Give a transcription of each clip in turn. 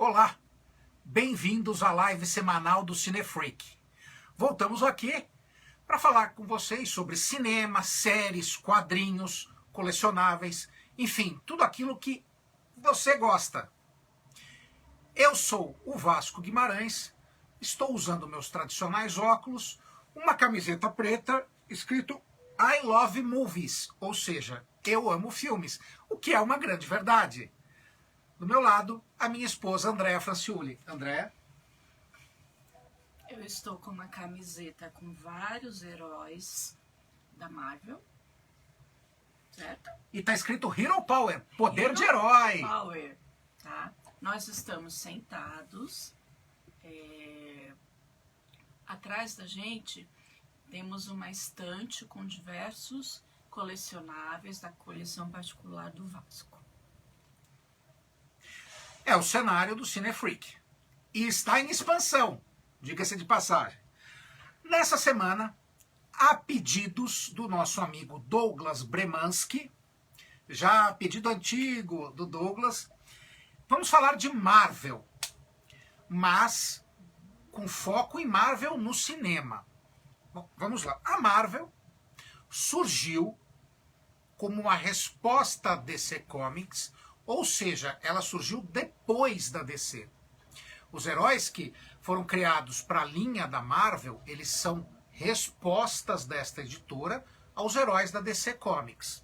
Olá, bem-vindos à live semanal do Cinefreak. Voltamos aqui para falar com vocês sobre cinema, séries, quadrinhos, colecionáveis, enfim, tudo aquilo que você gosta. Eu sou o Vasco Guimarães, estou usando meus tradicionais óculos, uma camiseta preta escrito I love movies, ou seja, eu amo filmes, o que é uma grande verdade. Do meu lado, a minha esposa Andréa Franciulli. Andréa? Eu estou com uma camiseta com vários heróis da Marvel, certo? E tá escrito Hero Power, poder de herói. Power, tá? Nós estamos sentados, atrás da gente temos uma estante com diversos colecionáveis da coleção particular do Vasco. É o cenário do Cinefreak. E está em expansão, diga-se de passagem. Nessa semana, há pedidos do nosso amigo Douglas Bremansky, já pedido antigo do Douglas. Vamos falar de Marvel, mas com foco em Marvel no cinema. Bom, vamos lá. A Marvel surgiu como uma resposta a DC Comics, ou seja, ela surgiu depois da DC. Os heróis que foram criados para a linha da Marvel, eles são respostas desta editora aos heróis da DC Comics.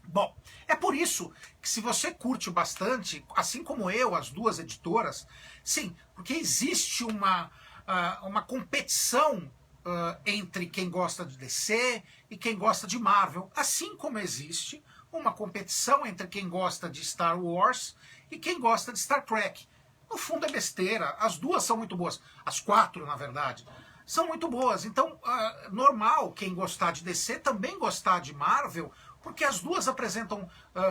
Bom, é por isso que se você curte bastante, assim como eu, as duas editoras, sim, porque existe uma competição entre quem gosta de DC e quem gosta de Marvel, assim como existe uma competição entre quem gosta de Star Wars e quem gosta de Star Trek. No fundo é besteira, as duas são muito boas, as quatro na verdade, são muito boas, então normal quem gostar de DC também gostar de Marvel, porque as duas apresentam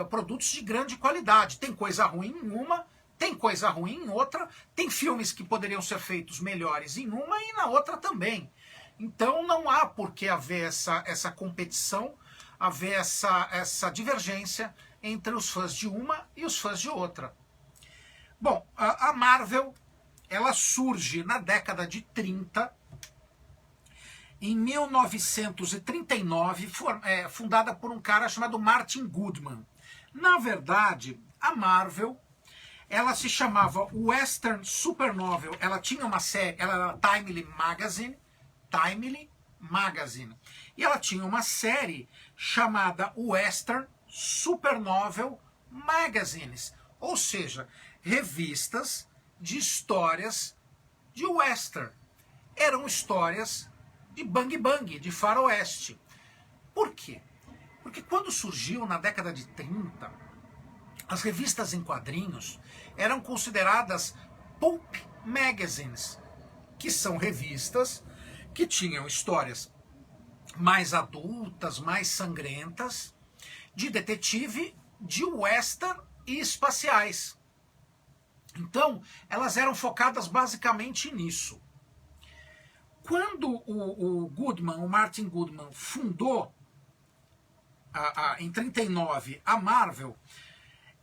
produtos de grande qualidade, tem coisa ruim em uma, tem coisa ruim em outra, tem filmes que poderiam ser feitos melhores em uma e na outra também. Então não há por que haver essa competição, haver essa divergência entre os fãs de uma e os fãs de outra. Bom, a Marvel, ela surge na década de 30, em 1939, fundada por um cara chamado Martin Goodman. Na verdade, a Marvel, ela se chamava Western Supernovel, ela tinha uma série, ela era Timely Magazine, e ela tinha uma série chamada Western Supernovel Magazines, ou seja, revistas de histórias de western. Eram histórias de bang bang, de faroeste. Por quê? Porque quando surgiu na década de 30, as revistas em quadrinhos eram consideradas pulp magazines, que são revistas que tinham histórias mais adultas, mais sangrentas, de detetive, de western e espaciais. Então, elas eram focadas basicamente nisso. Quando o Martin Goodman, fundou em 39 a Marvel,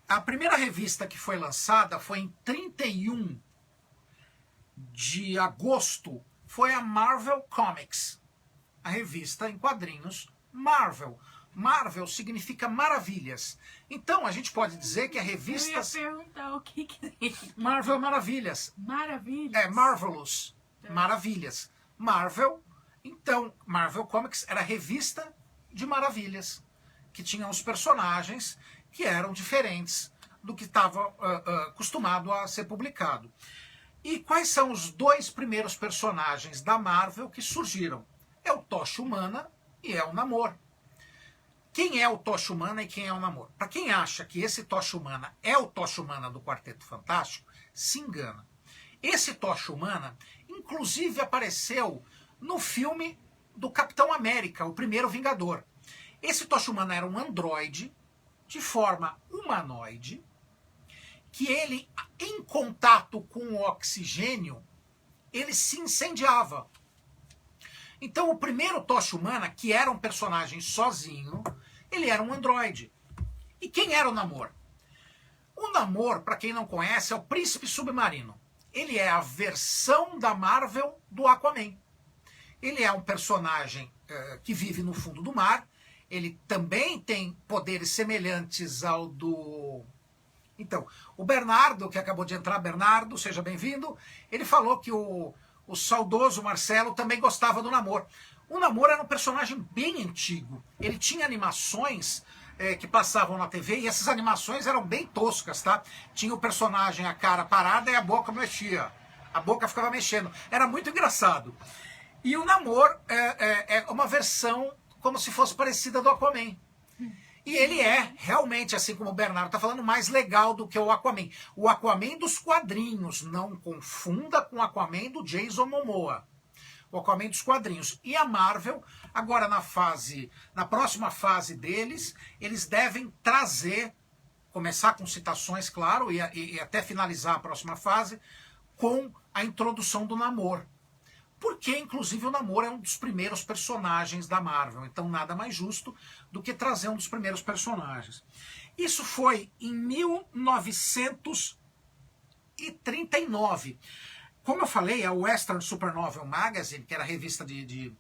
a primeira revista que foi lançada foi em 31 de agosto, foi a Marvel Comics, a revista em quadrinhos Marvel. Marvel significa maravilhas. Então a gente pode dizer que a revista... Eu ia perguntar o que Marvel Maravilhas. Maravilhas. É, Marvelous. Maravilhas. Marvel, então, Marvel Comics era a revista de maravilhas, que tinha os personagens que eram diferentes do que estava acostumado a ser publicado. E quais são os dois primeiros personagens da Marvel que surgiram? É o Tocha Humana e é o Namor. Quem é o Tocha Humana e quem é o Namor? Para quem acha que esse Tocha Humana é o Tocha Humana do Quarteto Fantástico, se engana. Esse Tocha Humana, inclusive, apareceu no filme do Capitão América, o primeiro Vingador. Esse Tocha Humana era um androide de forma humanoide, que ele, em contato com o oxigênio, ele se incendiava. Então o primeiro Tocha Humana, que era um personagem sozinho, ele era um androide. E quem era o Namor? O Namor, para quem não conhece, é o Príncipe Submarino. Ele é a versão da Marvel do Aquaman. Ele é um personagem que vive no fundo do mar. Ele também tem poderes semelhantes ao do... Então, o Bernardo, que acabou de entrar, Bernardo, seja bem-vindo, ele falou que o saudoso Marcelo também gostava do Namor. O Namor era um personagem bem antigo. Ele tinha animações que passavam na TV e essas animações eram bem toscas, tá? Tinha o personagem, a cara parada e a boca mexia. A boca ficava mexendo. Era muito engraçado. E o Namor é uma versão como se fosse parecida do Aquaman. E ele é realmente, assim como o Bernardo está falando, mais legal do que o Aquaman. O Aquaman dos quadrinhos, não confunda com o Aquaman do Jason Momoa. O Aquaman dos quadrinhos. E a Marvel, agora na próxima fase deles, eles devem trazer, começar com citações, claro, e até finalizar a próxima fase, com a introdução do Namor. Porque, inclusive, o Namor é um dos primeiros personagens da Marvel. Então, nada mais justo do que trazer um dos primeiros personagens. Isso foi em 1939. Como eu falei, a Western Supernovel Magazine, que era a revista de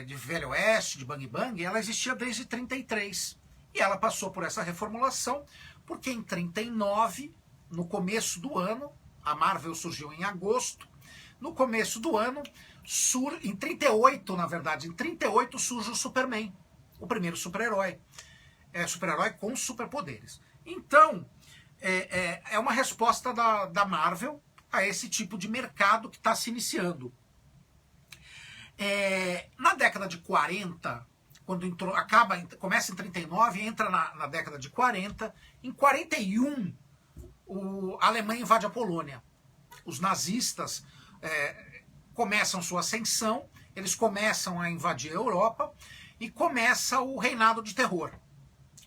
Velho Oeste, de Bang Bang, ela existia desde 1933. E ela passou por essa reformulação, porque em 1939, no começo do ano, a Marvel surgiu em agosto. No começo do ano, em 38, na verdade, em 38 surge o Superman, o primeiro super-herói. Super-herói com superpoderes. Então, é uma resposta da Marvel a esse tipo de mercado que está se iniciando. Na década de 40, quando começa em 39 e entra na década de 40, em 41, a Alemanha invade a Polônia. Os nazistas começam sua ascensão, eles começam a invadir a Europa e começa o reinado de terror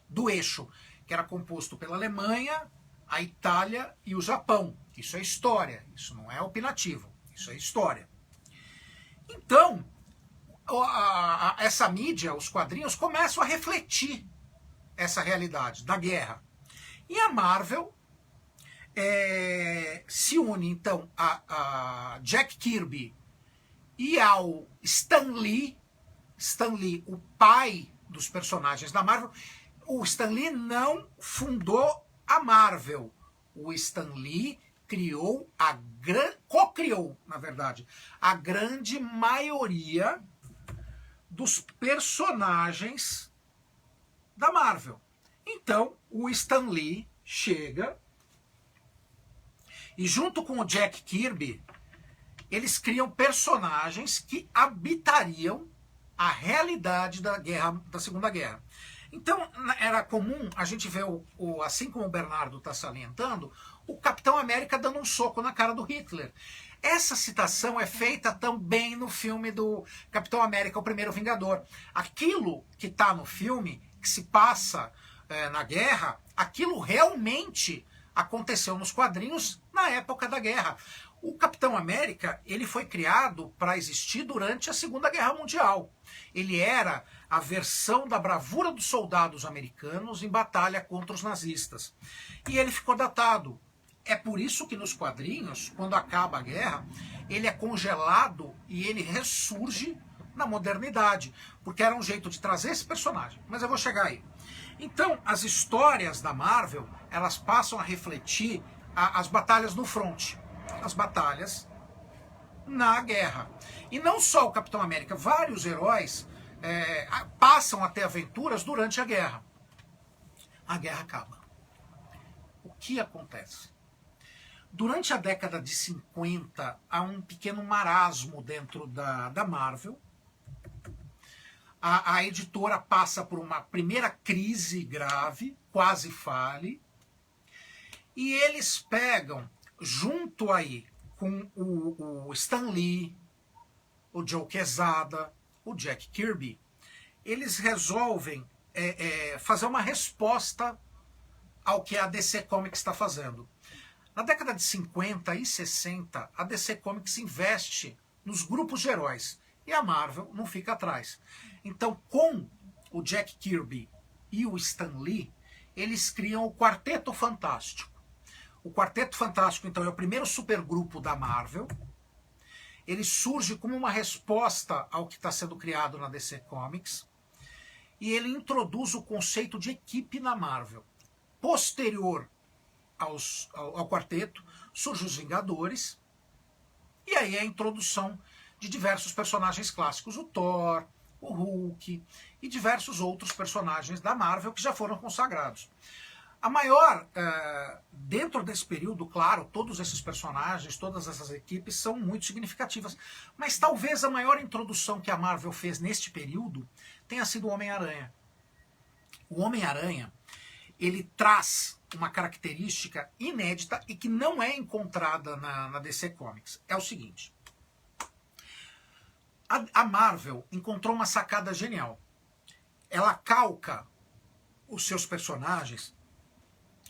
do eixo, que era composto pela Alemanha, a Itália e o Japão. Isso é história, isso não é opinativo, isso é história. Então, essa mídia, os quadrinhos, começam a refletir essa realidade da guerra. E a Marvel se une, então, a Jack Kirby e ao Stan Lee, o pai dos personagens da Marvel. O Stan Lee não fundou a Marvel. O Stan Lee co-criou, na verdade, a grande maioria dos personagens da Marvel. Então, o Stan Lee chega e junto com o Jack Kirby, eles criam personagens que habitariam a realidade da Segunda Guerra. Então, era comum a gente ver, assim como o Bernardo está salientando, o Capitão América dando um soco na cara do Hitler. Essa citação é feita também no filme do Capitão América, o Primeiro Vingador. Aquilo que está no filme, que se passa na guerra, aquilo realmente aconteceu nos quadrinhos na época da guerra. O Capitão América, ele foi criado para existir durante a Segunda Guerra Mundial. Ele era a versão da bravura dos soldados americanos em batalha contra os nazistas. E ele ficou datado. É por isso que nos quadrinhos, quando acaba a guerra, ele é congelado e ele ressurge na modernidade, porque era um jeito de trazer esse personagem. Mas eu vou chegar aí. Então, as histórias da Marvel, elas passam a refletir as batalhas no fronte, as batalhas na guerra. E não só o Capitão América, vários heróis passam a ter aventuras durante a guerra. A guerra acaba. O que acontece? Durante a década de 50, há um pequeno marasmo dentro da Marvel. A editora passa por uma primeira crise grave, quase fale, e eles pegam, junto aí com o Stan Lee, o Joe Quesada, o Jack Kirby, eles resolvem fazer uma resposta ao que a DC Comics está fazendo. Na década de 50 e 60, a DC Comics investe nos grupos de heróis, e a Marvel não fica atrás. Então, com o Jack Kirby e o Stan Lee, eles criam o Quarteto Fantástico. O Quarteto Fantástico, então, é o primeiro supergrupo da Marvel. Ele surge como uma resposta ao que está sendo criado na DC Comics. E ele introduz o conceito de equipe na Marvel. Posterior ao quarteto, surgem os Vingadores. E aí a introdução de diversos personagens clássicos. O Thor, o Hulk e diversos outros personagens da Marvel que já foram consagrados. A maior, dentro desse período, claro, todos esses personagens, todas essas equipes são muito significativas, mas talvez a maior introdução que a Marvel fez neste período tenha sido o Homem-Aranha. O Homem-Aranha, ele traz uma característica inédita e que não é encontrada na DC Comics. É o seguinte, a Marvel encontrou uma sacada genial. Ela calca os seus personagens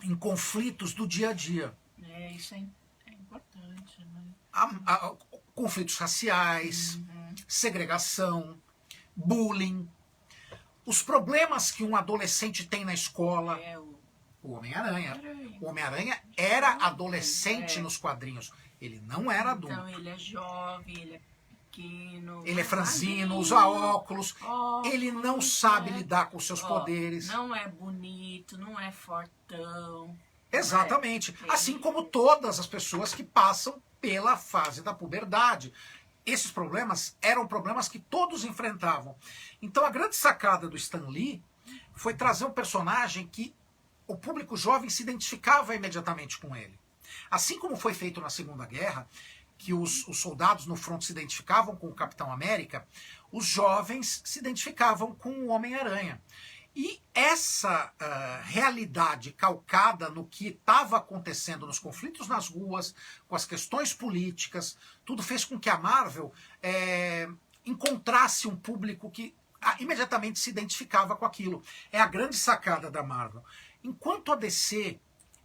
em conflitos do dia a dia. Isso é importante, né? Conflitos raciais, segregação, bullying, os problemas que um adolescente tem na escola. O Homem-Aranha. O Homem-Aranha era adolescente nos quadrinhos. Ele não era adulto. Então ele é jovem, ele é pequeno. Ele é franzino, usa óculos. Ele não sabe lidar com seus poderes. Não é bonito, não é fortão. Exatamente. Assim como todas as pessoas que passam pela fase da puberdade. Esses problemas eram problemas que todos enfrentavam. Então a grande sacada do Stan Lee foi trazer um personagem que o público jovem se identificava imediatamente com ele. Assim como foi feito na Segunda Guerra, que os soldados no front se identificavam com o Capitão América, os jovens se identificavam com o Homem-Aranha. E essa realidade calcada no que estava acontecendo nos conflitos nas ruas, com as questões políticas, tudo fez com que a Marvel encontrasse um público que imediatamente se identificava com aquilo. É a grande sacada da Marvel. Enquanto a DC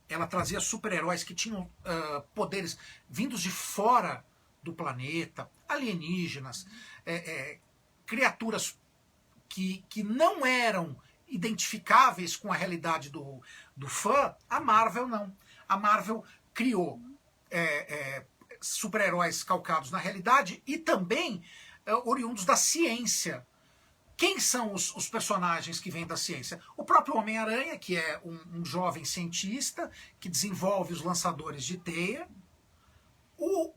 ela trazia super-heróis que tinham poderes vindos de fora do planeta, alienígenas, criaturas que não eram identificáveis com a realidade do fã, a Marvel não. A Marvel criou super-heróis calcados na realidade e também oriundos da ciência. Quem são os personagens que vêm da ciência? O próprio Homem-Aranha, que é um jovem cientista que desenvolve os lançadores de teia. O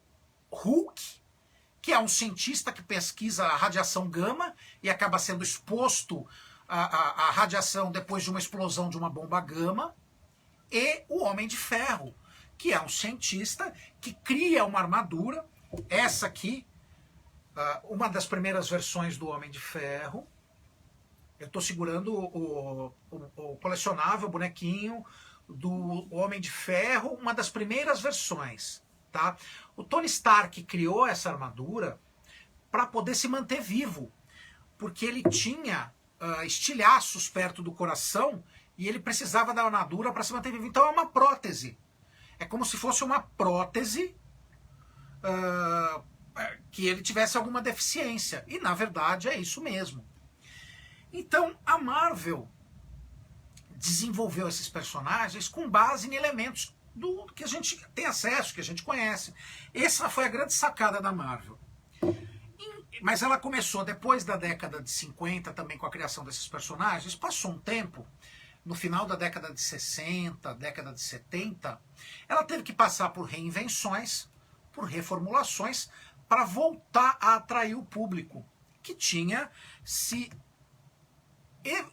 Hulk, que é um cientista que pesquisa a radiação gama e acaba sendo exposto à radiação depois de uma explosão de uma bomba gama. E o Homem de Ferro, que é um cientista que cria uma armadura. Essa aqui, uma das primeiras versões do Homem de Ferro. Eu estou segurando o colecionável, o bonequinho do Homem de Ferro, uma das primeiras versões. Tá? O Tony Stark criou essa armadura para poder se manter vivo, porque ele tinha estilhaços perto do coração e ele precisava da armadura para se manter vivo. Então é uma prótese. É como se fosse uma prótese que ele tivesse alguma deficiência. E na verdade é isso mesmo. Então a Marvel desenvolveu esses personagens com base em elementos do que a gente tem acesso, que a gente conhece. Essa foi a grande sacada da Marvel. Mas ela começou depois da década de 50, também com a criação desses personagens. Passou um tempo, no final da década de 60, década de 70, ela teve que passar por reinvenções, por reformulações, para voltar a atrair o público, que tinha se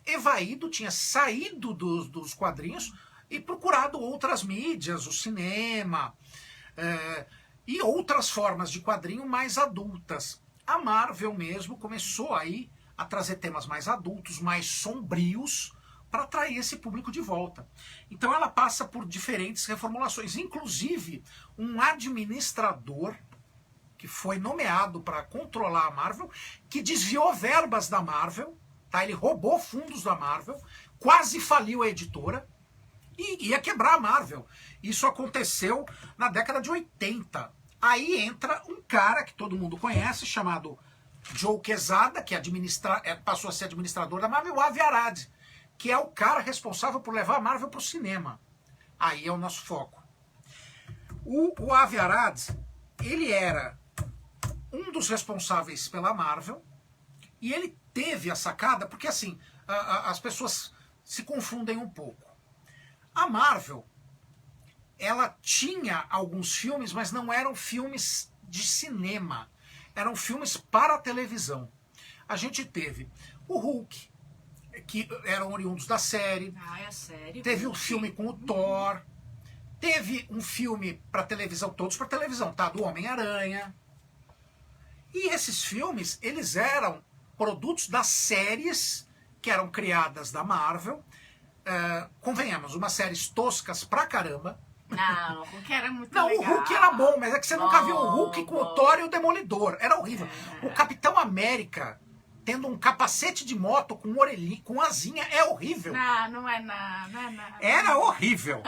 evaído, tinha saído dos quadrinhos e procurado outras mídias, o cinema e outras formas de quadrinho mais adultas. A Marvel mesmo começou aí a trazer temas mais adultos, mais sombrios, para atrair esse público de volta. Então ela passa por diferentes reformulações, inclusive um administrador que foi nomeado para controlar a Marvel, que desviou verbas da Marvel. Tá? Ele roubou fundos da Marvel, quase faliu a editora e ia quebrar a Marvel. Isso aconteceu na década de 80. Aí entra um cara que todo mundo conhece, chamado Joe Quesada, que passou a ser administrador da Marvel, o Avi Arad, que é o cara responsável por levar a Marvel para o cinema. Aí é o nosso foco. O Avi Arad, ele era um dos responsáveis pela Marvel, e ele teve a sacada, porque assim, as pessoas se confundem um pouco. A Marvel, ela tinha alguns filmes, mas não eram filmes de cinema, eram filmes para a televisão. A gente teve o Hulk, que eram oriundos da série. Ah, é sério? Teve um filme com o Thor. Teve um filme para televisão, todos para televisão, tá? Do Homem-Aranha. E esses filmes, eles eram produtos das séries que eram criadas da Marvel. Convenhamos, umas séries toscas pra caramba. Não, o Hulk era muito Não, legal. o Hulk era bom, mas é que você nunca viu o Bom, Hulk com o bom. Thor e o Demolidor. Era horrível. O Capitão América tendo um capacete de moto com orelhinha, com asinha, é horrível. Não é não é não. Era horrível.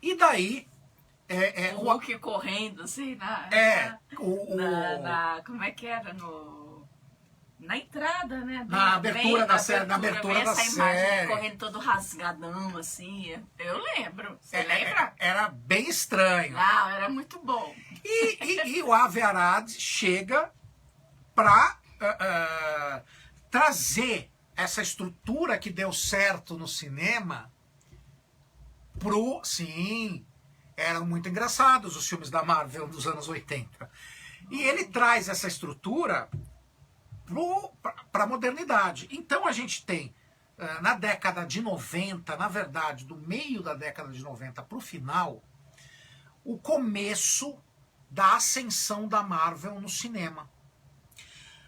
E daí... O Hulk correndo, assim, como é que era? Na entrada, né? Na abertura da série. Na abertura da essa imagem série. correndo todo rasgadão, assim. Eu lembro. Você lembra? Era bem estranho. Não, era muito bom. E o Avi Arad chega para trazer essa estrutura que deu certo no cinema pro... Sim, eram muito engraçados os filmes da Marvel dos anos 80. E ele traz essa estrutura para a modernidade. Então a gente tem, na década de 90, na verdade, do meio da década de 90 para o final, o começo da ascensão da Marvel no cinema.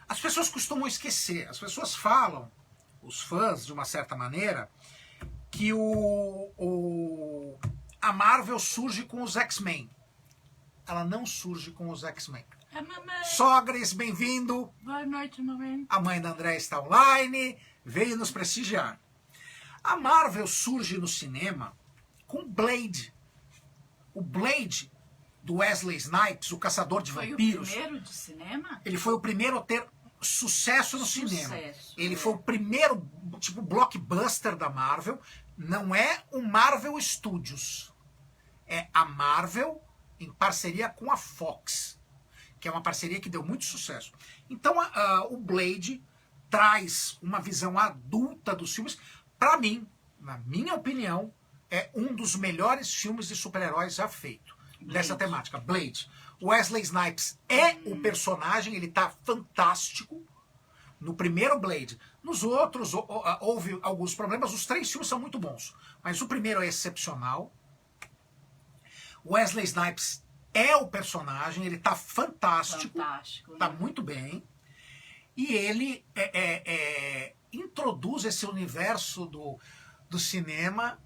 As pessoas costumam esquecer, as pessoas falam, os fãs, de uma certa maneira, que a Marvel surge com os X-Men. Ela não surge com os X-Men. É, mamãe. Sogres, bem-vindo. Boa noite, mamãe. A mãe da André está online, veio nos prestigiar. A Marvel surge no cinema com Blade. O Blade, do Wesley Snipes, o caçador de vampiros. Foi o primeiro de cinema? Ele foi o primeiro a ter sucesso no cinema. Ele foi o primeiro, tipo, blockbuster da Marvel. Não é o Marvel Studios. É a Marvel em parceria com a Fox, que é uma parceria que deu muito sucesso. Então o Blade traz uma visão adulta dos filmes. Para mim, na minha opinião, é um dos melhores filmes de super-heróis já feito. Dessa temática. Blade. Wesley Snipes é o personagem, ele tá fantástico no primeiro Blade. Nos outros houve alguns problemas, os 3 filmes são muito bons, mas o primeiro é excepcional. Wesley Snipes é o personagem, ele tá fantástico, tá muito bem, e ele introduz esse universo do cinema,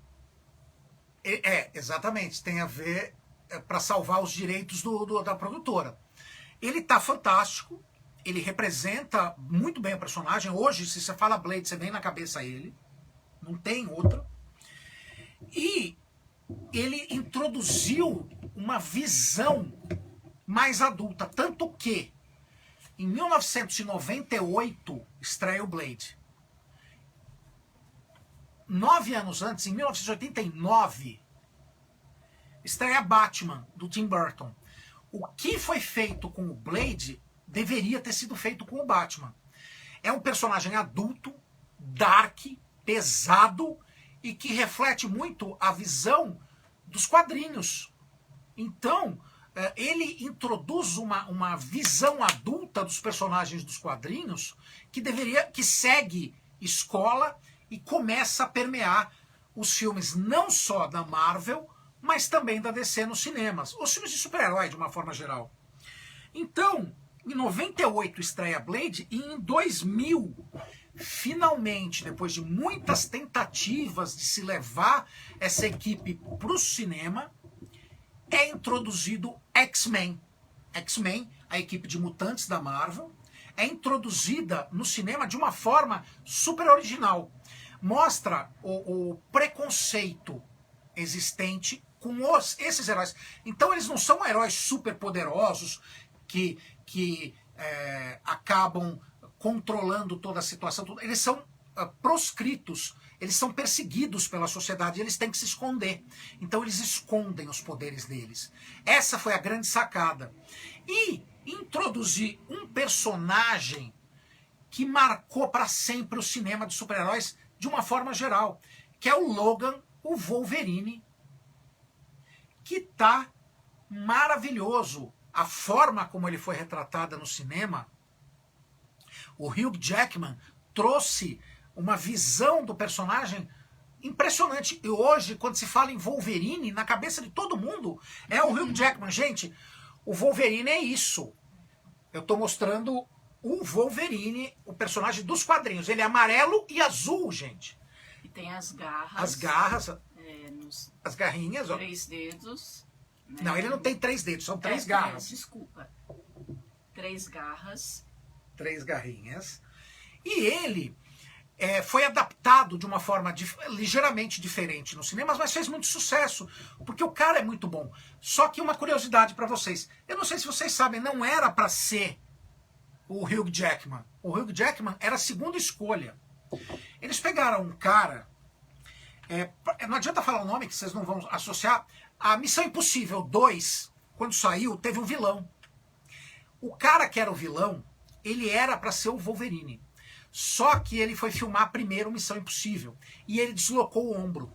exatamente, tem a ver para salvar os direitos da produtora. Ele tá fantástico, ele representa muito bem o personagem. Hoje, se você fala Blade, você vem na cabeça ele, não tem outra. E ele introduziu uma visão mais adulta, tanto que em 1998 estreia o Blade. 9 anos antes, em 1989, estreia Batman, do Tim Burton. O que foi feito com o Blade deveria ter sido feito com o Batman. É um personagem adulto, dark, pesado e que reflete muito a visão dos quadrinhos. Então, ele introduz uma visão adulta dos personagens dos quadrinhos que segue escola e começa a permear os filmes não só da Marvel, mas também da DC nos cinemas. Os filmes de super-herói, de uma forma geral. Então, em 98 estreia Blade e em 2000, finalmente, depois de muitas tentativas de se levar essa equipe para o cinema, é introduzido X-Men. X-Men, a equipe de mutantes da Marvel, é introduzida no cinema de uma forma super original. Mostra o preconceito existente com esses heróis. Então eles não são heróis super poderosos que acabam controlando toda a situação. Eles são proscritos, eles são perseguidos pela sociedade, eles têm que se esconder. Então eles escondem os poderes deles. Essa foi a grande sacada. E introduzir um personagem que marcou para sempre o cinema de super-heróis de uma forma geral, que é o Logan, o Wolverine, que tá maravilhoso. A forma como ele foi retratada no cinema, o Hugh Jackman trouxe uma visão do personagem impressionante. E hoje, quando se fala em Wolverine, na cabeça de todo mundo, é o Hugh Jackman. Gente, o Wolverine é isso. Eu tô mostrando o Wolverine, o personagem dos quadrinhos. Ele é amarelo e azul, gente. E tem as garras. As garras, Nos as garrinhas. Ó. 3 dedos. Né? Não, ele não tem 3 dedos, são 3 garras. Desculpa. 3 garras. 3 garrinhas. E ele foi adaptado de uma forma ligeiramente diferente nos cinemas, mas fez muito sucesso, porque o cara é muito bom. Só que uma curiosidade para vocês. Eu não sei se vocês sabem, não era para ser o Hugh Jackman. O Hugh Jackman era a segunda escolha. Eles pegaram um cara... não adianta falar o nome, que vocês não vão associar. A Missão Impossível 2, quando saiu, teve um vilão. O cara que era o vilão, ele era para ser o Wolverine. Só que ele foi filmar primeiro Missão Impossível. E ele deslocou o ombro.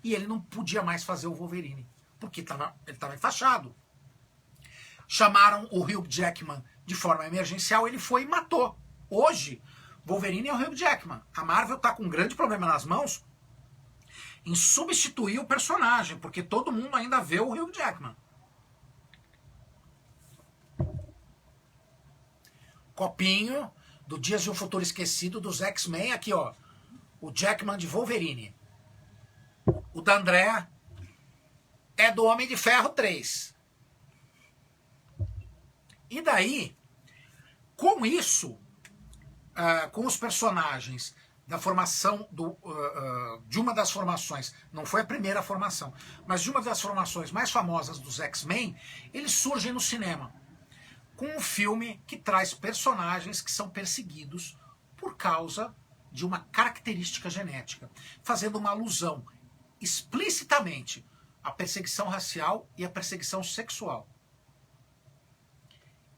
E ele não podia mais fazer o Wolverine. Porque ele estava enfaixado. Chamaram o Hugh Jackman de forma emergencial, ele foi e matou. Hoje, Wolverine é o Hugh Jackman. A Marvel está com um grande problema nas mãos em substituir o personagem, porque todo mundo ainda vê o Hugh Jackman. Copinho do Dias de um Futuro Esquecido dos X-Men, aqui ó, o Jackman de Wolverine. O da Andrea é do Homem de Ferro 3. E daí, com isso, com os personagens da formação de uma das formações, não foi a primeira formação, mas de uma das formações mais famosas dos X-Men, eles surgem no cinema com um filme que traz personagens que são perseguidos por causa de uma característica genética, fazendo uma alusão explicitamente à perseguição racial e à perseguição sexual.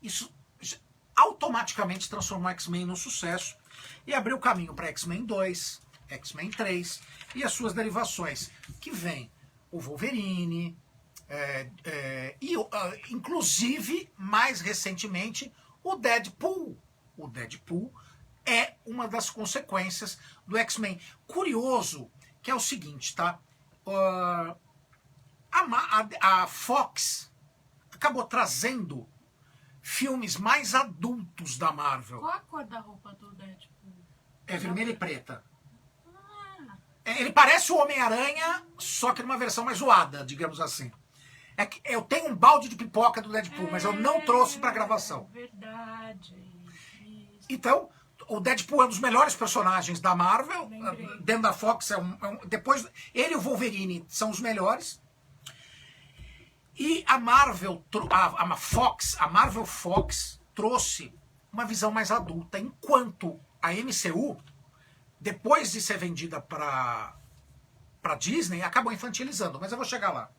Isso automaticamente transformou X-Men num sucesso e abriu caminho para X-Men 2, X-Men 3 e as suas derivações, que vem o Wolverine, inclusive, mais recentemente, o Deadpool. O Deadpool é uma das consequências do X-Men. Curioso que é o seguinte, tá? A Fox acabou trazendo filmes mais adultos da Marvel. Qual a cor da roupa do Deadpool? É vermelha e preta. Ele parece o Homem-Aranha, só que numa versão mais zoada, digamos assim. Eu tenho um balde de pipoca do Deadpool, mas eu não trouxe para gravação. Verdade. Isso. Então, o Deadpool é um dos melhores personagens da Marvel. Dentro da Fox, depois ele e o Wolverine são os melhores. E a Marvel Fox trouxe uma visão mais adulta, enquanto a MCU, depois de ser vendida para Disney, acabou infantilizando, mas eu vou chegar lá.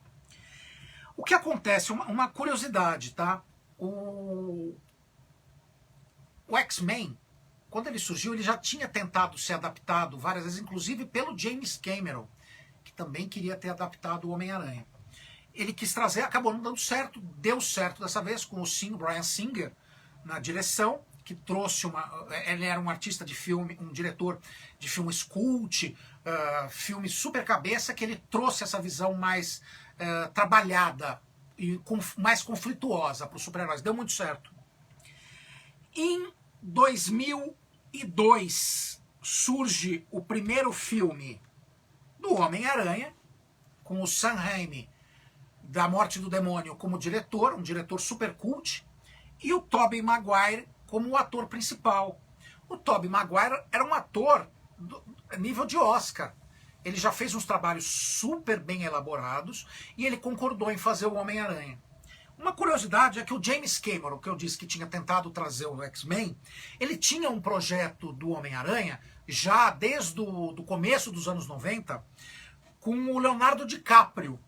O que acontece? Uma curiosidade, tá? O X-Men, quando ele surgiu, ele já tinha tentado ser adaptado várias vezes, inclusive pelo James Cameron, que também queria ter adaptado o Homem-Aranha. Ele quis trazer, acabou não dando certo, deu certo dessa vez com o Bryan Singer na direção, que trouxe ele era um artista de filme, um diretor de filmes cult, filme super cabeça, que ele trouxe essa visão mais trabalhada e mais conflituosa para os super-heróis. Deu muito certo. Em 2002 surge o primeiro filme do Homem-Aranha, com o Sam Raimi, da Morte do Demônio, como diretor, um diretor super cult, e o Tobey Maguire como o ator principal. O Tobey Maguire era um ator nível de Oscar. Ele já fez uns trabalhos super bem elaborados e ele concordou em fazer o Homem-Aranha. Uma curiosidade é que o James Cameron, que eu disse que tinha tentado trazer o X-Men, ele tinha um projeto do Homem-Aranha, já desde o começo dos anos 90, com o Leonardo DiCaprio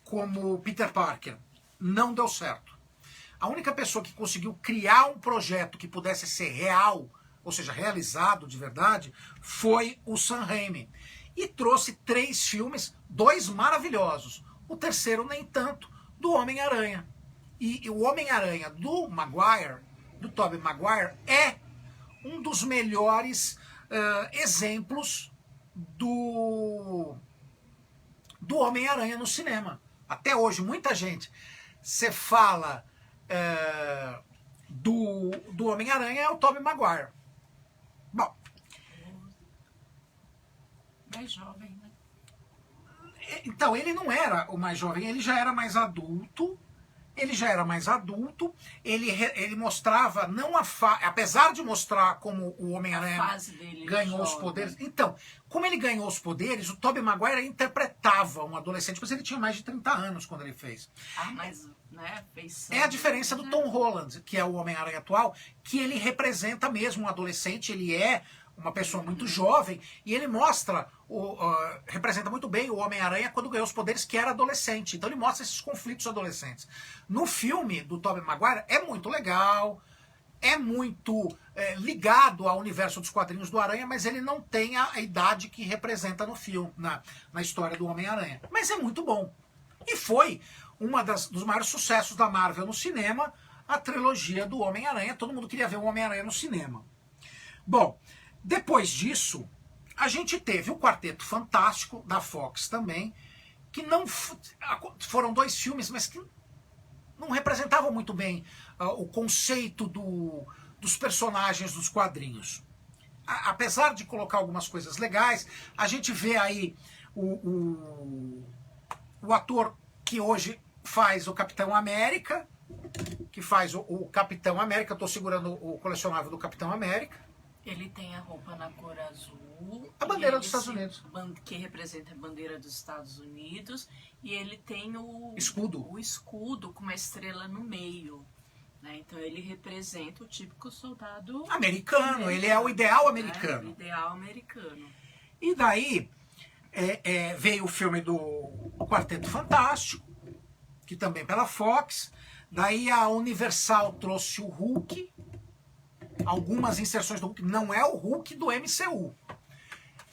como Peter Parker. Não deu certo. A única pessoa que conseguiu criar um projeto que pudesse ser real, ou seja, realizado de verdade, foi o Sam Raimi. E trouxe 3 filmes, 2 maravilhosos. O terceiro, nem tanto, do Homem-Aranha. E o Homem-Aranha do Maguire, do Tobey Maguire, é um dos melhores exemplos do Homem-Aranha no cinema. Até hoje, muita gente, você fala do Homem-Aranha, é o Tobey Maguire. Bom, Mais jovem, né? então, ele não era o mais jovem, ele já era mais adulto. Ele mostrava, não apesar de mostrar como o Homem-Aranha ganhou os poderes. Então, como ele ganhou os poderes, o Tobey Maguire interpretava um adolescente, mas ele tinha mais de 30 anos quando ele fez. Mas, né, É a diferença do Tom Holland, que é o Homem-Aranha atual, que ele representa mesmo um adolescente, ele é uma pessoa muito jovem, e ele mostra, representa muito bem o Homem-Aranha quando ganhou os poderes, que era adolescente. Então ele mostra esses conflitos adolescentes. No filme do Tobey Maguire é muito legal, é muito ligado ao universo dos quadrinhos do Aranha, mas ele não tem a idade que representa no filme, na história do Homem-Aranha. Mas é muito bom. E foi dos maiores sucessos da Marvel no cinema, a trilogia do Homem-Aranha. Todo mundo queria ver o Homem-Aranha no cinema. Bom, depois disso, a gente teve o Quarteto Fantástico, da Fox também, que não foram 2 filmes, mas que não representavam muito bem o conceito dos personagens dos quadrinhos. Apesar de colocar algumas coisas legais, a gente vê aí o ator que hoje faz o Capitão América, o Capitão América, eu estou segurando o colecionável do Capitão América. Ele tem a roupa na cor azul. A bandeira dos Estados Unidos. Que representa a bandeira dos Estados Unidos. E ele tem o escudo com uma estrela no meio. Né? Então ele representa o típico soldado americano. Ele é o ideal americano. O ideal americano. E daí veio o filme do Quarteto Fantástico, que também pela Fox. Daí a Universal trouxe o Hulk. Algumas inserções do Hulk. Não é o Hulk do MCU.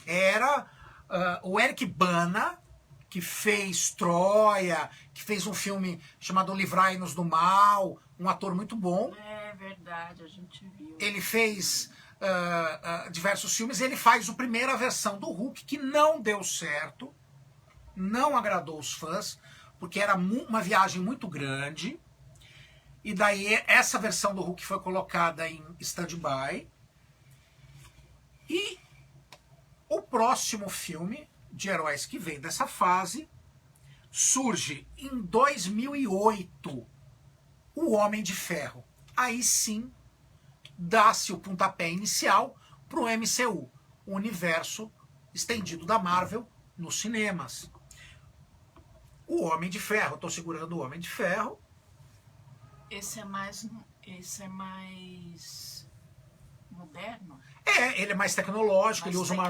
Era o Eric Bana, que fez Troia, que fez um filme chamado Livrai-nos do Mal, um ator muito bom. É verdade, a gente viu. Ele fez diversos filmes. Ele faz a primeira versão do Hulk, que não deu certo, não agradou os fãs, porque era uma viagem muito grande. E daí essa versão do Hulk foi colocada em stand-by. E o próximo filme de heróis que vem dessa fase surge em 2008, O Homem de Ferro. Aí sim dá-se o pontapé inicial para o MCU, o universo estendido da Marvel nos cinemas. O Homem de Ferro, estou segurando o Homem de Ferro. Esse é mais moderno? Ele é mais tecnológico, ele usa uma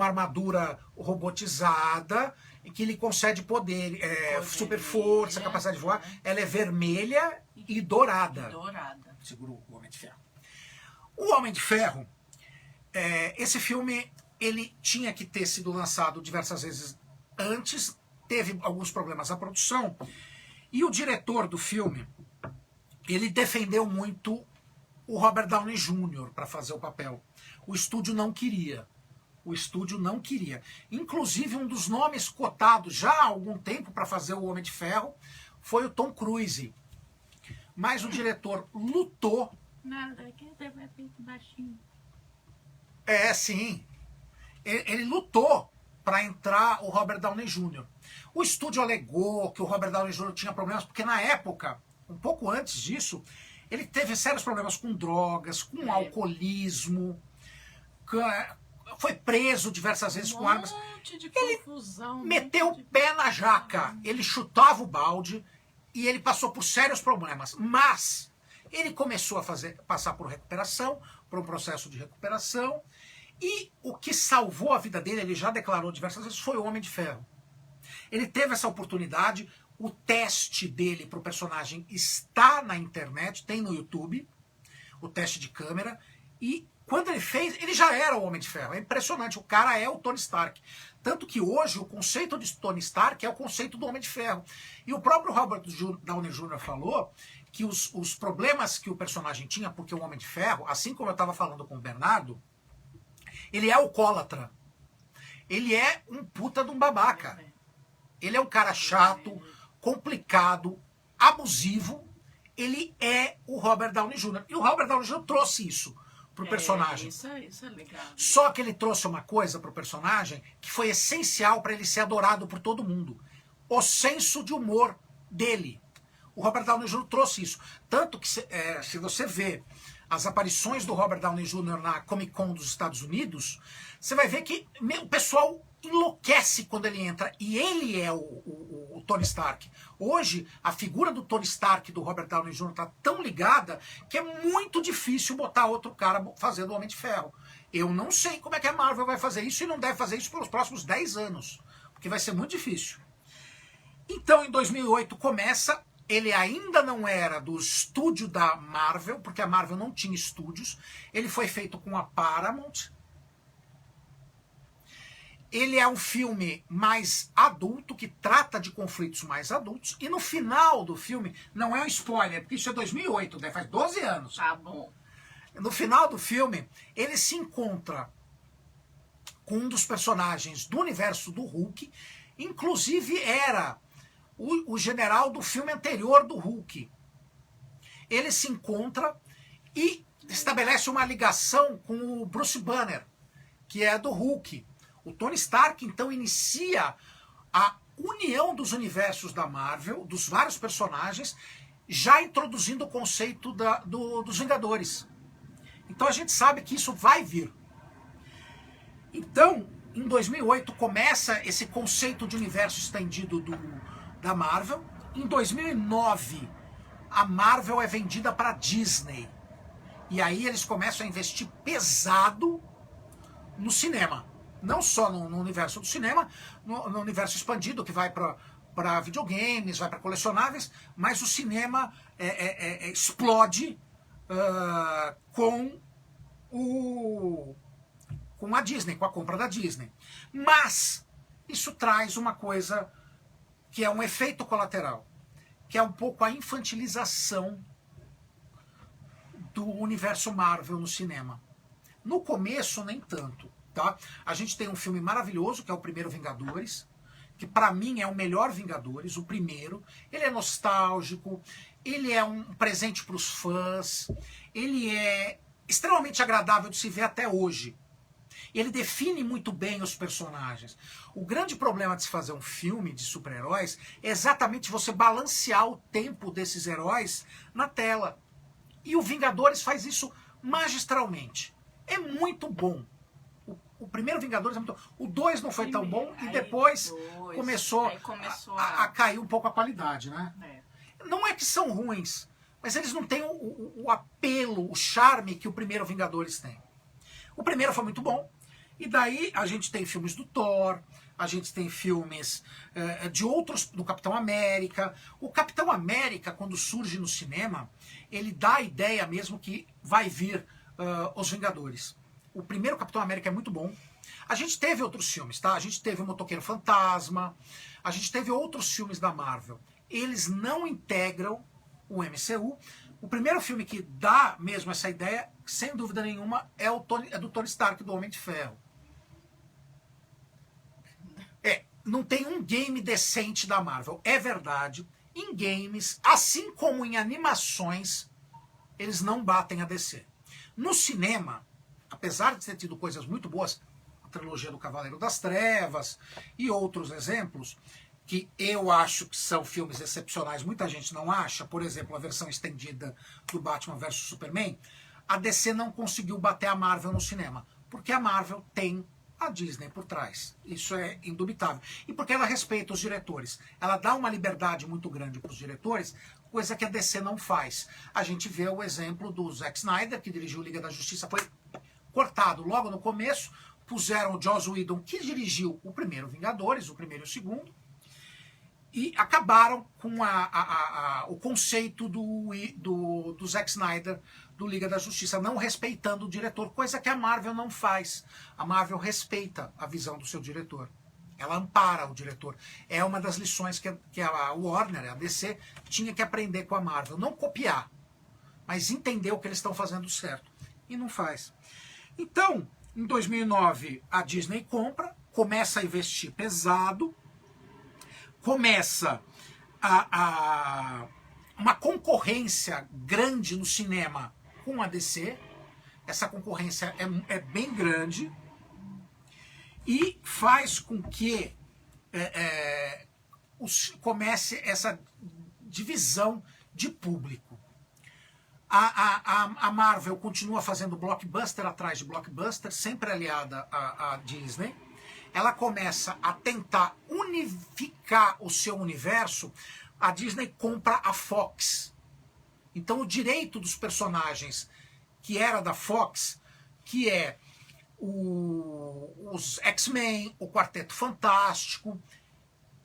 armadura robotizada, e que lhe concede poder, super força, capacidade de voar. Ela é vermelha e dourada. Segura o Homem de Ferro. O Homem de Ferro, esse filme, ele tinha que ter sido lançado diversas vezes antes, teve alguns problemas na produção. E o diretor do filme, ele defendeu muito o Robert Downey Jr. para fazer o papel. O estúdio não queria. Inclusive, um dos nomes cotados já há algum tempo para fazer o Homem de Ferro foi o Tom Cruise. Mas o diretor lutou. Nada, aqui até vai feito baixinho. Sim. Ele lutou para entrar o Robert Downey Jr. O estúdio alegou que o Robert Downey Jr. tinha problemas, porque na época, um pouco antes disso, ele teve sérios problemas com drogas, com alcoolismo, foi preso diversas vezes com armas. De confusão, ele meteu o pé na jaca, ele chutava o balde, e ele passou por sérios problemas, mas ele começou a passar por recuperação, por um processo de recuperação, e o que salvou a vida dele, ele já declarou diversas vezes, foi o Homem de Ferro. Ele teve essa oportunidade, o teste dele para o personagem está na internet, tem no YouTube, o teste de câmera, e quando ele fez, ele já era o Homem de Ferro. É impressionante, o cara é o Tony Stark. Tanto que hoje o conceito de Tony Stark é o conceito do Homem de Ferro. E o próprio Robert Downey Jr. falou que os problemas que o personagem tinha, porque o Homem de Ferro, assim como eu estava falando com o Bernardo, ele é alcoólatra. Ele é um puta de um babaca. Ele é um cara chato, complicado, abusivo. Ele é o Robert Downey Jr. E o Robert Downey Jr. trouxe isso pro personagem. Isso é legal. Só que ele trouxe uma coisa pro personagem que foi essencial para ele ser adorado por todo mundo. O senso de humor dele. O Robert Downey Jr. trouxe isso. Tanto que se você vê as aparições do Robert Downey Jr. na Comic Con dos Estados Unidos, você vai ver que o pessoal enlouquece quando ele entra. E ele é o Tony Stark. Hoje, a figura do Tony Stark e do Robert Downey Jr. está tão ligada que é muito difícil botar outro cara fazendo o Homem de Ferro. Eu não sei como é que a Marvel vai fazer isso e não deve fazer isso pelos próximos 10 anos. Porque vai ser muito difícil. Então, em 2008 começa... Ele ainda não era do estúdio da Marvel, porque a Marvel não tinha estúdios. Ele foi feito com a Paramount. Ele é um filme mais adulto, que trata de conflitos mais adultos. E no final do filme, não é um spoiler, porque isso é 2008, né? Faz 12 anos. Tá bom. No final do filme, ele se encontra com um dos personagens do universo do Hulk. Inclusive era... o general do filme anterior do Hulk. Ele se encontra e estabelece uma ligação com o Bruce Banner, que é do Hulk. O Tony Stark, então, inicia a união dos universos da Marvel, dos vários personagens, já introduzindo o conceito dos Vingadores. Então a gente sabe que isso vai vir. Então, em 2008, começa esse conceito de universo estendido da Marvel. Em 2009, a Marvel é vendida para a Disney. E aí eles começam a investir pesado no cinema. Não só no universo do cinema, no universo expandido, que vai para videogames, vai para colecionáveis, mas o cinema explode com a Disney, com a compra da Disney. Mas isso traz uma coisa... que é um efeito colateral, que é um pouco a infantilização do universo Marvel no cinema. No começo, nem tanto, tá? A gente tem um filme maravilhoso, que é o primeiro Vingadores, que para mim é o melhor Vingadores, o primeiro. Ele é nostálgico, ele é um presente para os fãs, ele é extremamente agradável de se ver até hoje. Ele define muito bem os personagens. O grande problema de se fazer um filme de super-heróis é exatamente você balancear o tempo desses heróis na tela. E o Vingadores faz isso magistralmente. É muito bom. O primeiro Vingadores é muito bom. O 2 não foi tão bom e depois começou a cair um pouco a qualidade, né? Não é que são ruins, mas eles não têm o apelo, o charme que o primeiro Vingadores tem. O primeiro foi muito bom. E daí a gente tem filmes do Thor, a gente tem filmes de outros, do Capitão América. O Capitão América, quando surge no cinema, ele dá a ideia mesmo que vai vir os Vingadores. O primeiro Capitão América é muito bom. A gente teve outros filmes, tá? A gente teve o Motoqueiro Fantasma, a gente teve outros filmes da Marvel. Eles não integram o MCU. O primeiro filme que dá mesmo essa ideia, sem dúvida nenhuma, é do Tony Stark, do Homem de Ferro. Não tem um game decente da Marvel. É verdade. Em games, assim como em animações, eles não batem a DC. No cinema, apesar de ter tido coisas muito boas, a trilogia do Cavaleiro das Trevas e outros exemplos, que eu acho que são filmes excepcionais, muita gente não acha, por exemplo, a versão estendida do Batman vs Superman, a DC não conseguiu bater a Marvel no cinema, porque a Marvel tem A Disney por trás. Isso é indubitável. E porque ela respeita os diretores. Ela dá uma liberdade muito grande para os diretores, coisa que a DC não faz. A gente vê o exemplo do Zack Snyder, que dirigiu Liga da Justiça, foi cortado logo no começo, puseram o Joss Whedon, que dirigiu o primeiro Vingadores, o primeiro e o segundo, e acabaram com o conceito do Zack Snyder, do Liga da Justiça, não respeitando o diretor, coisa que a Marvel não faz. A Marvel respeita a visão do seu diretor. Ela ampara o diretor. É uma das lições que a Warner, a DC, tinha que aprender com a Marvel. Não copiar, mas entender o que eles estão fazendo certo. E não faz. Então, em 2009, a Disney começa a investir pesado, começa uma concorrência grande no cinema com a DC. Essa concorrência é bem grande e faz com que comece essa divisão de público. A Marvel continua fazendo blockbuster atrás de blockbuster, sempre aliada à Disney. Ela começa a tentar unificar o seu universo. A Disney compra a Fox. Então o direito dos personagens que era da Fox, que é os X-Men, o Quarteto Fantástico,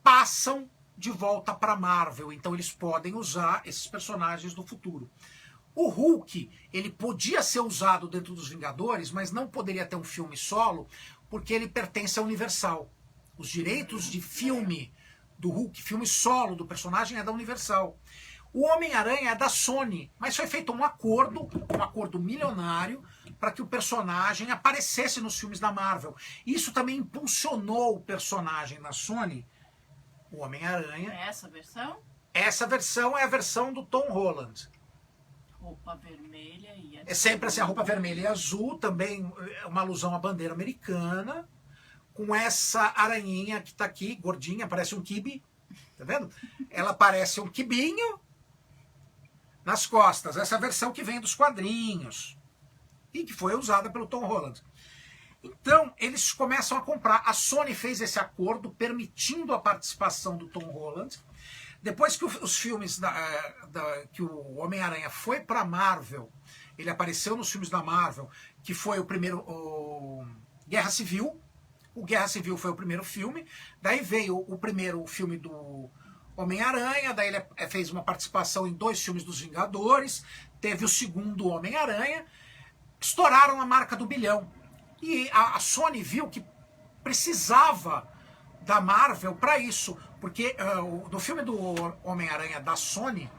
passam de volta para a Marvel. Então eles podem usar esses personagens do futuro. O Hulk, ele podia ser usado dentro dos Vingadores, mas não poderia ter um filme solo, porque ele pertence à Universal. Os direitos de filme do Hulk, filme solo do personagem, é da Universal. O Homem-Aranha é da Sony, mas foi feito um acordo milionário, para que o personagem aparecesse nos filmes da Marvel. Isso também impulsionou o personagem da Sony, o Homem-Aranha. É essa versão? Essa versão é a versão do Tom Holland. Roupa vermelha e azul. É sempre assim, a roupa vermelha e azul, também uma alusão à bandeira americana, com essa aranhinha que está aqui, gordinha, parece um quibe, tá vendo? Ela parece um quibinho nas costas, essa versão que vem dos quadrinhos, e que foi usada pelo Tom Holland. Então, eles começam a comprar. A Sony fez esse acordo permitindo a participação do Tom Holland. Depois que os filmes que o Homem-Aranha foi para a Marvel, ele apareceu nos filmes da Marvel, que foi o primeiro Guerra Civil. O Guerra Civil foi o primeiro filme. Daí veio o primeiro filme do Homem-Aranha, daí ele fez uma participação em 2 filmes dos Vingadores, teve o segundo Homem-Aranha, estouraram a marca do 1 bilhão. E a Sony viu que precisava da Marvel para isso, porque no filme do Homem-Aranha da Sony,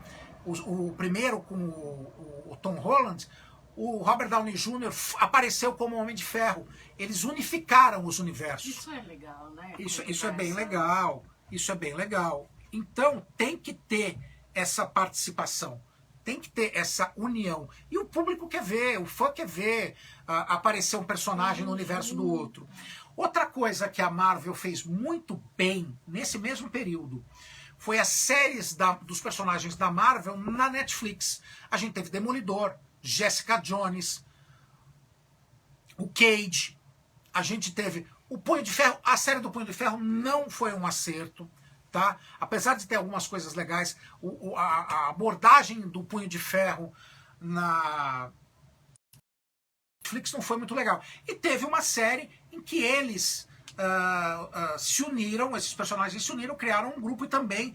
o primeiro com o Tom Holland, o Robert Downey Jr. apareceu como Homem de Ferro. Eles unificaram os universos. Isso é legal, né? Isso é bem legal. Isso é bem legal. Então tem que ter essa participação. Tem que ter essa união. E o público quer ver, o fã quer ver aparecer um personagem no universo do outro. Outra coisa que a Marvel fez muito bem nesse mesmo período foi as séries dos personagens da Marvel na Netflix. A gente teve Demolidor, Jessica Jones, o Cage, a gente teve o Punho de Ferro. A série do Punho de Ferro não foi um acerto, tá? Apesar de ter algumas coisas legais, a abordagem do Punho de Ferro na Netflix não foi muito legal. E teve uma série em que eles se uniram, esses personagens se uniram, criaram um grupo e também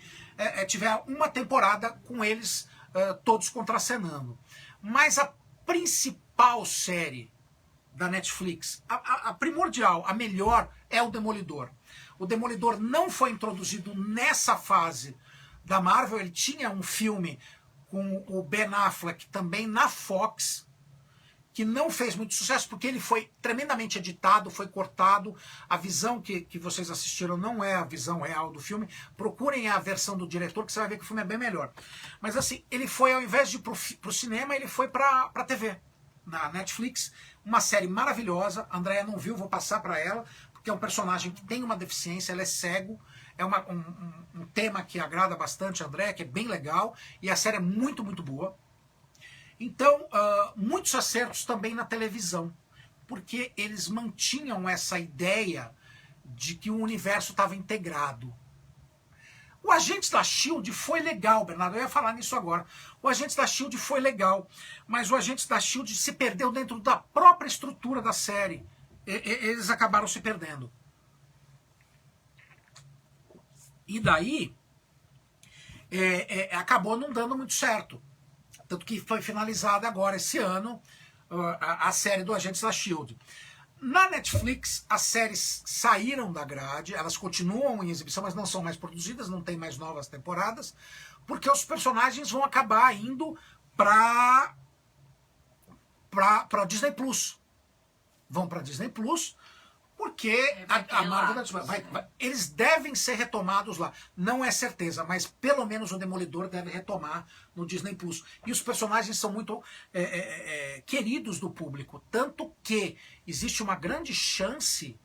tiveram uma temporada com eles todos contracenando. Mas a principal série da Netflix, a primordial, a melhor, é o Demolidor. O Demolidor não foi introduzido nessa fase da Marvel. Ele tinha um filme com o Ben Affleck também na Fox, que não fez muito sucesso porque ele foi tremendamente editado, foi cortado. A visão que vocês assistiram não é a visão real do filme. Procurem a versão do diretor que você vai ver que o filme é bem melhor. Mas assim, ele foi, ao invés de ir pro cinema, ele foi pra TV, na Netflix. Uma série maravilhosa. A Andrea não viu, vou passar para ela, porque é um personagem que tem uma deficiência, ele é cego. É um tema que agrada bastante a Andrea, que é bem legal. E a série é muito, muito boa. Então, muitos acertos também na televisão. porque eles mantinham essa ideia de que o universo estava integrado. O Agentes da S.H.I.E.L.D. foi legal, Bernardo, eu ia falar nisso agora. O Agentes da S.H.I.E.L.D. foi legal, mas o Agentes da S.H.I.E.L.D. se perdeu dentro da própria estrutura da série. Eles acabaram se perdendo. E daí, acabou não dando muito certo. Tanto que foi finalizada agora, esse ano, a série do Agentes da S.H.I.E.L.D. Na Netflix, as séries saíram da grade, elas continuam em exibição, mas não são mais produzidas, não tem mais novas temporadas, porque os personagens vão acabar indo para Disney Plus. Vão para Disney Plus, porque a Marvel eles devem ser retomados lá. Não é certeza, mas pelo menos o Demolidor deve retomar no Disney Plus. E os personagens são muito queridos do público, tanto que existe uma grande chance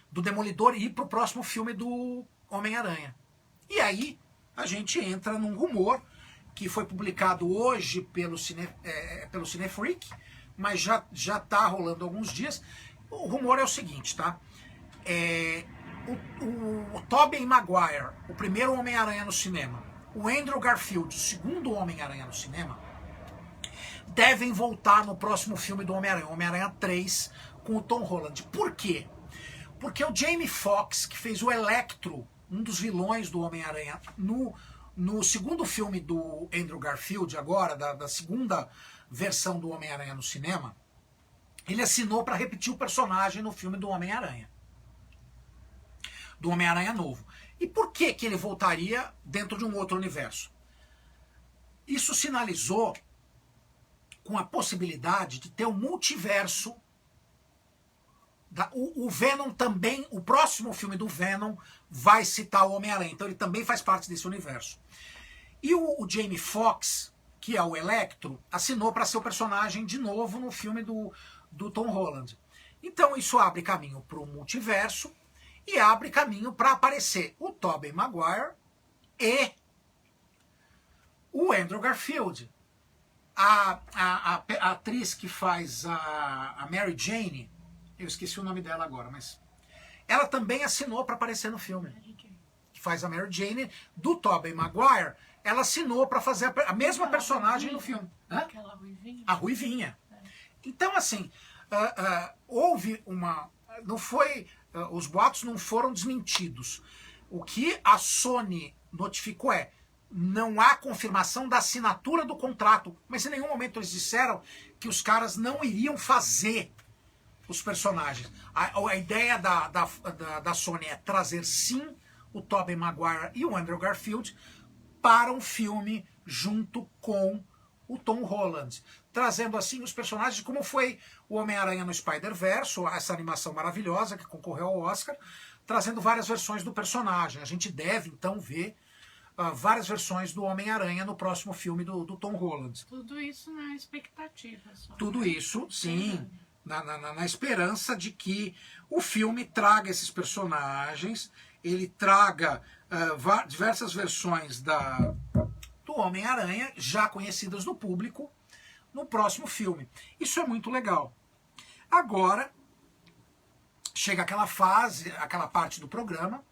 do Demolidor ir para o próximo filme do Homem-Aranha. E aí a gente entra num rumor que foi publicado hoje pelo Cinefreak, mas já está rolando há alguns dias. O rumor é o seguinte, tá? O Tobey Maguire, o primeiro Homem-Aranha no cinema, o Andrew Garfield, o segundo Homem-Aranha no cinema, devem voltar no próximo filme do Homem-Aranha, Homem-Aranha 3, com o Tom Holland. Por quê? Porque o Jamie Foxx, que fez o Electro, um dos vilões do Homem-Aranha, no segundo filme do Andrew Garfield, agora, da segunda versão do Homem-Aranha no cinema, ele assinou para repetir o personagem no filme do Homem-Aranha. Do Homem-Aranha novo. E por que ele voltaria dentro de um outro universo? Isso sinalizou com a possibilidade de ter um multiverso. O Venom também, o próximo filme do Venom vai citar o Homem-Aranha, então ele também faz parte desse universo. E o Jamie Foxx, que é o Electro, assinou para ser o personagem de novo no filme do Tom Holland. Então isso abre caminho para o multiverso e abre caminho para aparecer o Tobey Maguire e o Andrew Garfield. A atriz que faz a Mary Jane, eu esqueci o nome dela agora, mas ela também assinou para aparecer no filme. Que faz a Mary Jane do Tobey Maguire, ela assinou para fazer a mesma personagem no filme. Aquela ruivinha. A ruivinha. Então, assim, houve uma... Não foi... os boatos não foram desmentidos. O que a Sony notificou não há confirmação da assinatura do contrato, mas em nenhum momento eles disseram que os caras não iriam fazer os personagens. A ideia da Sony é trazer sim o Tobey Maguire e o Andrew Garfield para um filme junto com o Tom Holland, trazendo assim os personagens, como foi o Homem-Aranha no Spider-Verse, essa animação maravilhosa que concorreu ao Oscar, trazendo várias versões do personagem. A gente deve então ver várias versões do Homem-Aranha no próximo filme do Tom Holland. Tudo isso na expectativa. Só. Tudo isso, sim, na esperança de que o filme traga esses personagens, ele traga diversas versões do Homem-Aranha, já conhecidas do público, no próximo filme. Isso é muito legal. Agora, chega aquela fase, aquela parte do programa.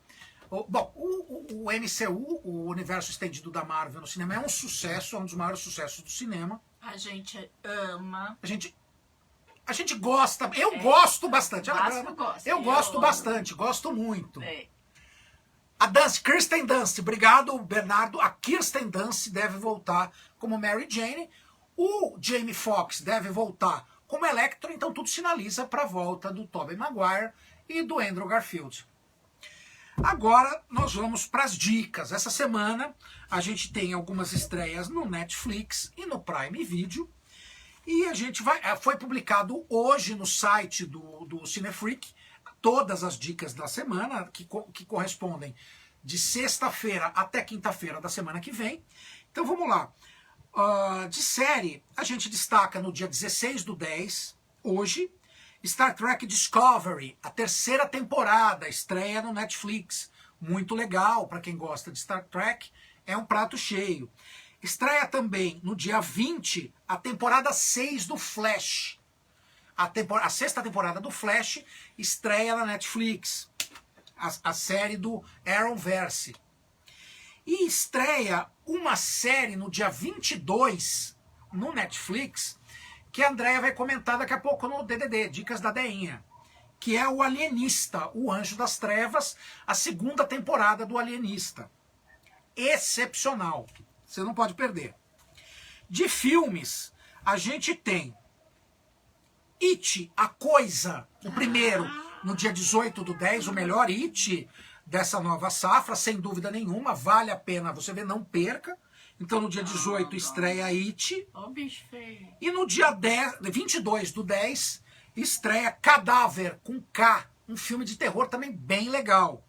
Bom, o MCU, o Universo Estendido da Marvel no cinema, é um sucesso, é um dos maiores sucessos do cinema. A gente ama. A gente gosta, eu gosto bastante. Eu gosto amo. Bastante, gosto muito. É. A Kirsten Dunst, obrigado, Bernardo. A Kirsten Dunst deve voltar como Mary Jane. O Jamie Foxx deve voltar como Electro, então tudo sinaliza para a volta do Tobey Maguire e do Andrew Garfield. Agora nós vamos para as dicas. Essa semana a gente tem algumas estreias no Netflix e no Prime Video. E a gente foi publicado hoje no site do Cinefreak todas as dicas da semana, que correspondem de sexta-feira até quinta-feira da semana que vem. Então vamos lá. De série, a gente destaca no dia 16/10, hoje, Star Trek Discovery, a terceira temporada, estreia no Netflix. Muito legal para quem gosta de Star Trek, é um prato cheio. Estreia também no dia 20 a temporada 6 do Flash. a sexta temporada do Flash estreia na Netflix. A série do Arrowverse. E estreia uma série no dia 22 no Netflix, que a Andréia vai comentar daqui a pouco no DDD, Dicas da Deinha, que é o Alienista, o Anjo das Trevas, a segunda temporada do Alienista. Excepcional. Você não pode perder. De filmes, a gente tem It, A Coisa, o primeiro, no dia 18/10, o melhor It dessa nova safra, sem dúvida nenhuma, vale a pena você ver, não perca. Então no dia 18 estreia It. Ó, bicho feio. E no dia 22/10 estreia Cadáver, com K, um filme de terror também bem legal.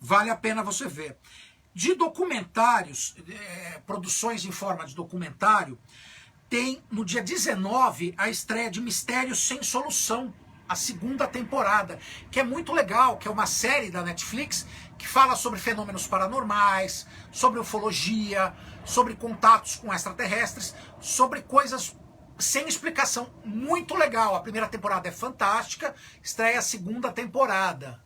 Vale a pena você ver. De documentários, produções em forma de documentário, tem no dia 19 a estreia de Mistérios Sem Solução, a segunda temporada, que é muito legal, que é uma série da Netflix que fala sobre fenômenos paranormais, sobre ufologia, sobre contatos com extraterrestres, sobre coisas sem explicação. Muito legal. A primeira temporada é fantástica, estreia a segunda temporada.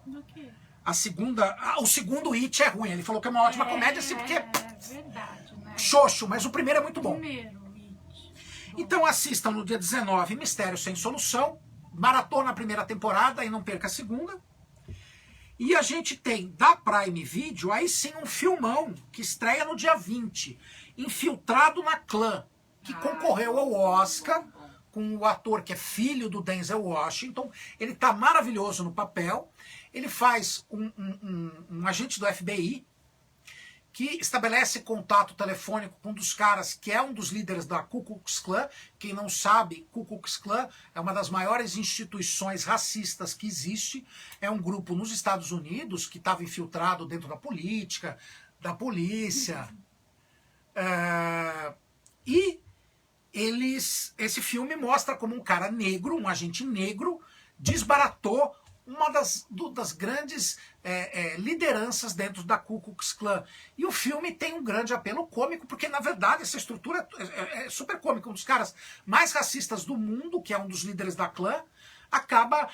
Do quê? A segunda, o segundo It é ruim. Ele falou que é uma ótima comédia, assim, porque É verdade, né? xoxo, mas o primeiro é muito bom. Primeiro, It. Então assistam no dia 19 Mistério Sem Solução, maratona a primeira temporada e não perca a segunda. E a gente tem da Prime Video, aí sim, um filmão que estreia no dia 20, Infiltrado na Clã, que concorreu ao Oscar com o ator que é filho do Denzel Washington. Ele está maravilhoso no papel. Ele faz um agente do FBI que estabelece contato telefônico com um dos caras que é um dos líderes da Ku Klux Klan. Quem não sabe, Ku Klux Klan é uma das maiores instituições racistas que existe. É um grupo nos Estados Unidos que estava infiltrado dentro da política, da polícia. E esse filme mostra como um cara negro, um agente negro, desbaratou uma das grandes lideranças dentro da Ku Klux Klan. E o filme tem um grande apelo cômico, porque na verdade essa estrutura é super cômica. Um dos caras mais racistas do mundo, que é um dos líderes da clã, acaba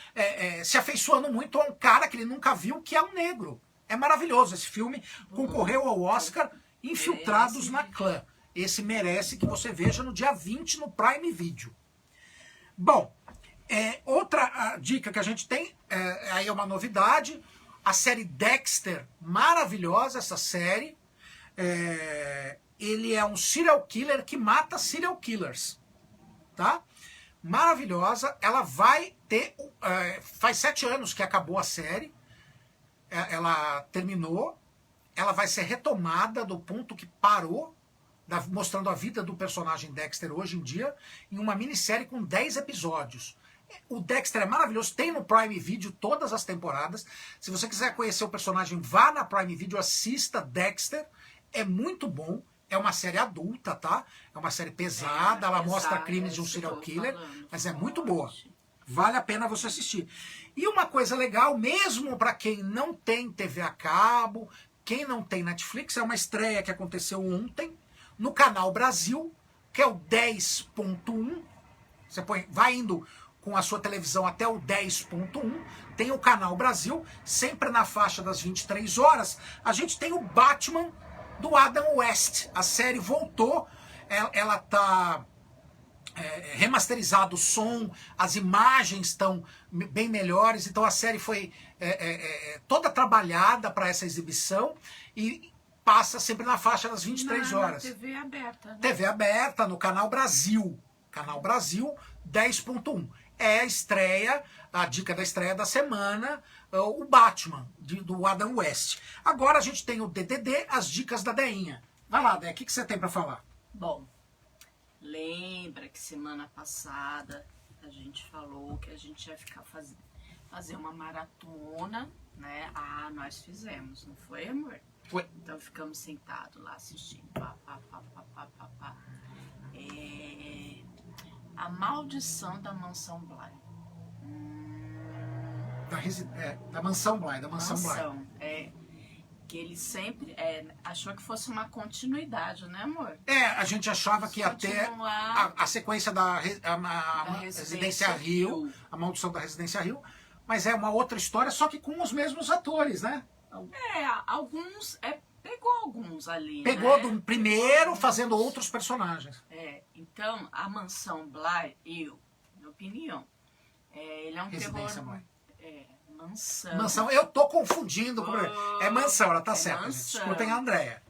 se afeiçoando muito a um cara que ele nunca viu, que é um negro. É maravilhoso. Esse filme concorreu ao Oscar, Infiltrados na Clã. Esse merece que você veja no dia 20 no Prime Video. Bom, outra dica que a gente tem, aí é uma novidade, a série Dexter, maravilhosa essa série. Ele é um serial killer que mata serial killers, tá? Maravilhosa. Ela vai ter, faz 7 anos que acabou a série, ela terminou, ela vai ser retomada do ponto que parou, mostrando a vida do personagem Dexter hoje em dia, em uma minissérie com 10 episódios. O Dexter é maravilhoso, tem no Prime Video todas as temporadas. Se você quiser conhecer o personagem, vá na Prime Video, assista Dexter, é muito bom. É uma série adulta, tá? É uma série pesada, ela mostra crimes de um serial killer, mas é muito boa. Vale a pena você assistir. E uma coisa legal, mesmo para quem não tem TV a cabo, quem não tem Netflix, é uma estreia que aconteceu ontem no Canal Brasil, que é o 10.1. Você vai indo com a sua televisão até o 10.1, tem o Canal Brasil, sempre na faixa das 23 horas. A gente tem o Batman do Adam West. A série voltou, ela tá remasterizado o som, as imagens estão bem melhores, então a série foi toda trabalhada para essa exibição e passa sempre na faixa das 23 horas. TV aberta, né? TV aberta no Canal Brasil. Canal Brasil 10.1. É a estreia, a dica da estreia da semana, o Batman, do Adam West. Agora a gente tem o DDD, as dicas da Deinha. Vai lá, Dé, o que você tem para falar? Bom, lembra que semana passada a gente falou que a gente ia ficar fazer uma maratona, né? Nós fizemos, não foi, amor? Foi. Então ficamos sentados lá assistindo. A Maldição da Mansão Bly. Da Mansão Bly, da Mansão Bly. que ele sempre achou que fosse uma continuidade, né, amor? A gente achava que ia ter a sequência da Residência Rio, a Maldição da Residência Rio, mas é uma outra história, só que com os mesmos atores, né? Pegou alguns ali, Pegou né? do primeiro, fazendo outros personagens. Então, a Mansão Bly, minha opinião, ele é um Residência terror... Bly. Mansão. Eu tô confundindo. É Mansão, ela tá certa, gente. Mansão. Escutem a Andréia.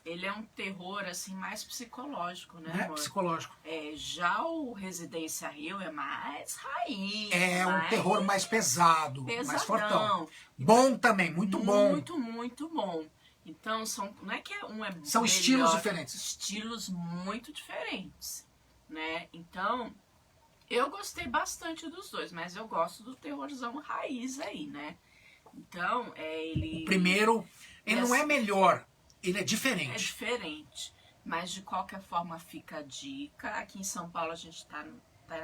Ele é um terror, assim, mais psicológico, né, Né? amor? Psicológico. Já o Residência Rio é mais raiz. É um terror mais pesado, pesadão. mais fortão. Bom também, muito bom. Muito, muito bom. Então, não é que um é São melhor, estilos diferentes. Estilos muito diferentes, né? Então, eu gostei bastante dos dois, mas eu gosto do terrorzão raiz aí, né? Então, ele... O primeiro, ele não é melhor, ele é diferente. É diferente, mas de qualquer forma fica a dica. Aqui em São Paulo a gente tá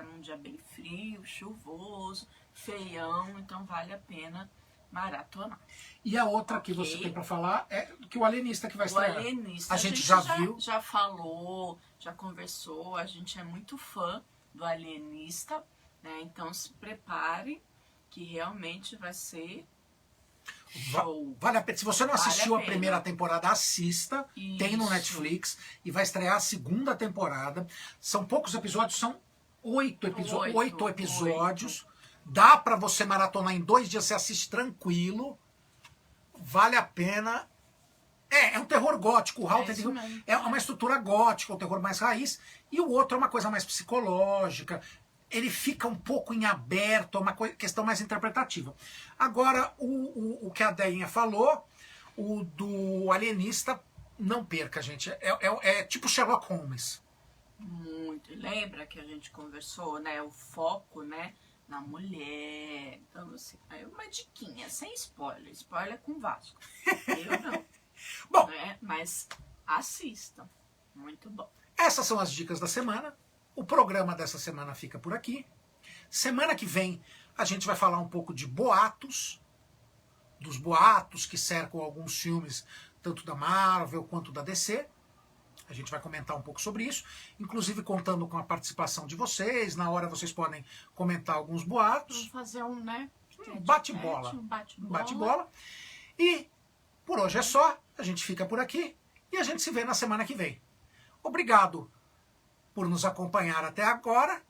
num dia bem frio, chuvoso, feião, então vale a pena maratonar. E a outra que você tem pra falar é que o Alienista que vai estrear. O Alienista a gente já viu. Já falou, já conversou, a gente é muito fã do Alienista, né? Então se prepare que realmente vai ser show. Vale a pena. Se você não assistiu a primeira temporada, assista. Isso. Tem no Netflix e vai estrear a segunda temporada. São poucos episódios, são 8 episódios. Dá pra você maratonar em 2 dias, você assiste tranquilo. Vale a pena. É um terror gótico. O Halter é uma estrutura gótica, um terror mais raiz. E o outro é uma coisa mais psicológica. Ele fica um pouco em aberto, é uma questão mais interpretativa. Agora, o que a Deinha falou, o do Alienista, não perca, gente. É tipo Sherlock Holmes. Muito. Lembra que a gente conversou, né? O foco, né? Na mulher. Então, assim, aí uma diquinha, sem spoiler. Spoiler com Vasco. Eu não. Bom, mas assistam. Muito bom. Essas são as dicas da semana. O programa dessa semana fica por aqui. Semana que vem a gente vai falar um pouco de boatos, dos boatos que cercam alguns filmes, tanto da Marvel quanto da DC. A gente vai comentar um pouco sobre isso, inclusive contando com a participação de vocês. Na hora vocês podem comentar alguns boatos. Vamos fazer um bate-bola. Um bate-bola. E por hoje é só. A gente fica por aqui e a gente se vê na semana que vem. Obrigado por nos acompanhar até agora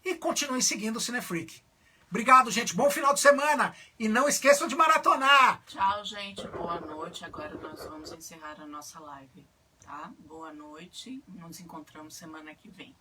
e continuem seguindo o Cinefreak. Obrigado, gente. Bom final de semana. E não esqueçam de maratonar. Tchau, gente. Boa noite. Agora nós vamos encerrar a nossa live, tá? Boa noite. Nos encontramos semana que vem.